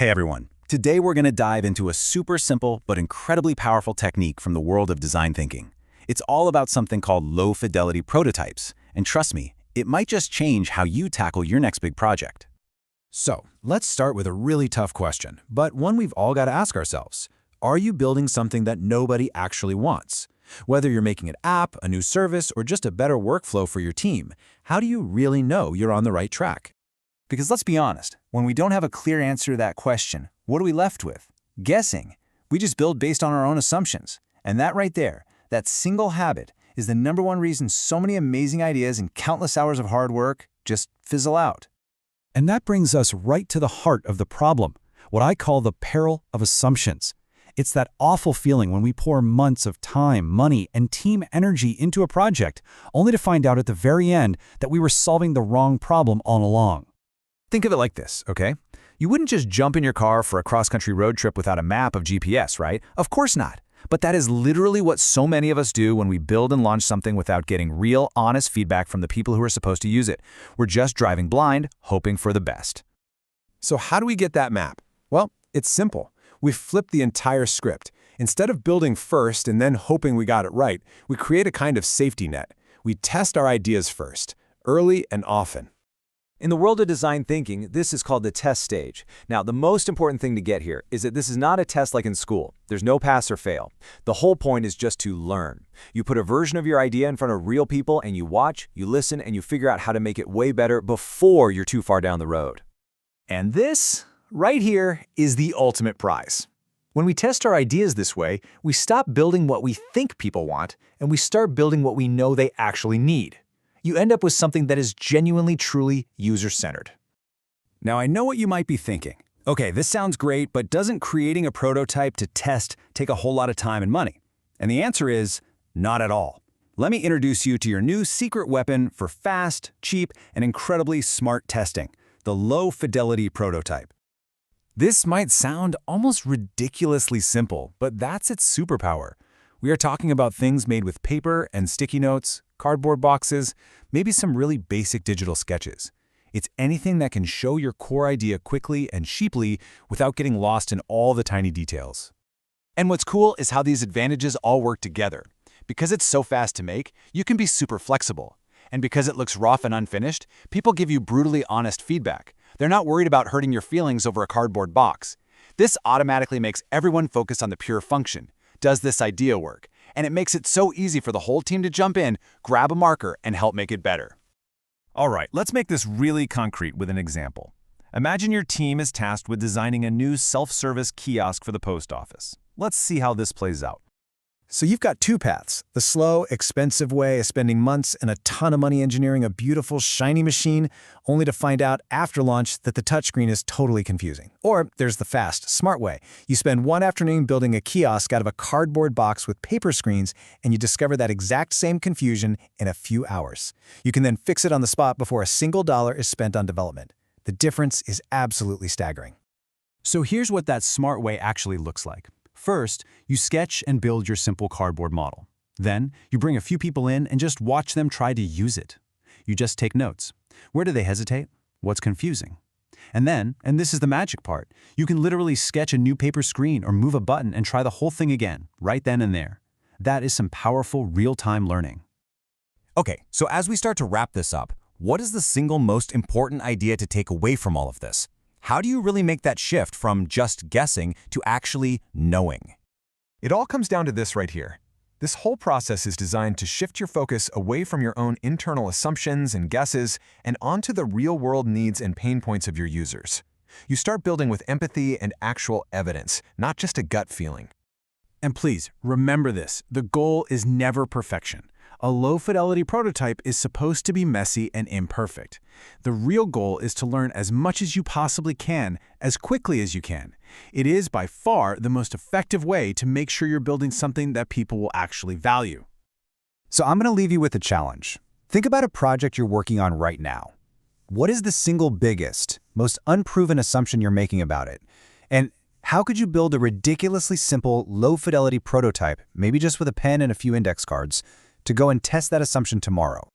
Hey everyone. Today we're going to dive into a super simple but incredibly powerful technique from the world of design thinking. It's all about something called low-fidelity prototypes, and trust me, it might just change how you tackle your next big project. So, let's start with a really tough question, but one we've all got to ask ourselves. Are you building something that nobody actually wants? Whether you're making an app, a new service, or just a better workflow for your team, how do you really know you're on the right track? Because let's be honest, when we don't have a clear answer to that question, what are we left with? Guessing. We just build based on our own assumptions. And that right there, that single habit, is the #1 reason so many amazing ideas and countless hours of hard work just fizzle out. And that brings us right to the heart of the problem, what I call the peril of assumptions. It's that awful feeling when we pour months of time, money, and team energy into a project, only to find out at the very end that we were solving the wrong problem all along. Think of it like this, okay? You wouldn't just jump in your car for a cross-country road trip without a map of GPS, right? Of course not. But that is literally what so many of us do when we build and launch something without getting real, honest feedback from the people who are supposed to use it. We're just driving blind, hoping for the best. So how do we get that map? Well, it's simple. We flip the entire script. Instead of building first and then hoping we got it right, we create a kind of safety net. We test our ideas first, early and often. In the world of design thinking, this is called the test stage. Now, the most important thing to get here is that this is not a test like in school. There's no pass or fail. The whole point is just to learn. You put a version of your idea in front of real people and you watch, you listen, and you figure out how to make it way better before you're too far down the road. And this, right here, is the ultimate prize. When we test our ideas this way, we stop building what we think people want, and we start building what we know they actually need. You end up with something that is genuinely, truly user-centered. Now I know what you might be thinking. Okay, this sounds great, but doesn't creating a prototype to test take a whole lot of time and money? And the answer is, not at all. Let me introduce you to your new secret weapon for fast, cheap, and incredibly smart testing, the low-fidelity prototype. This might sound almost ridiculously simple, but that's its superpower. We are talking about things made with paper and sticky notes, cardboard boxes, maybe some really basic digital sketches. It's anything that can show your core idea quickly and cheaply without getting lost in all the tiny details. And what's cool is how these advantages all work together. Because it's so fast to make, you can be super flexible. And because it looks rough and unfinished, people give you brutally honest feedback. They're not worried about hurting your feelings over a cardboard box. This automatically makes everyone focus on the pure function. Does this idea work? And it makes it so easy for the whole team to jump in, grab a marker, and help make it better. All right, let's make this really concrete with an example. Imagine your team is tasked with designing a new self-service kiosk for the post office. Let's see how this plays out. So you've got two paths, the slow, expensive way of spending months and a ton of money engineering a beautiful, shiny machine, only to find out after launch that the touchscreen is totally confusing. Or there's the fast, smart way. You spend one afternoon building a kiosk out of a cardboard box with paper screens, and you discover that exact same confusion in a few hours. You can then fix it on the spot before a single dollar is spent on development. The difference is absolutely staggering. So here's what that smart way actually looks like. First, you sketch and build your simple cardboard model. Then, you bring a few people in and just watch them try to use it. You just take notes. Where do they hesitate? What's confusing? And then, and this is the magic part, you can literally sketch a new paper screen or move a button and try the whole thing again, right then and there. That is some powerful real-time learning. Okay, so as we start to wrap this up, what is the single most important idea to take away from all of this? How do you really make that shift from just guessing to actually knowing? It all comes down to this right here. This whole process is designed to shift your focus away from your own internal assumptions and guesses and onto the real-world needs and pain points of your users. You start building with empathy and actual evidence, not just a gut feeling. And please, remember this, the goal is never perfection. A low-fidelity prototype is supposed to be messy and imperfect. The real goal is to learn as much as you possibly can, as quickly as you can. It is by far the most effective way to make sure you're building something that people will actually value. So I'm going to leave you with a challenge. Think about a project you're working on right now. What is the single biggest, most unproven assumption you're making about it? And how could you build a ridiculously simple, low-fidelity prototype, maybe just with a pen and a few index cards, to go and test that assumption tomorrow?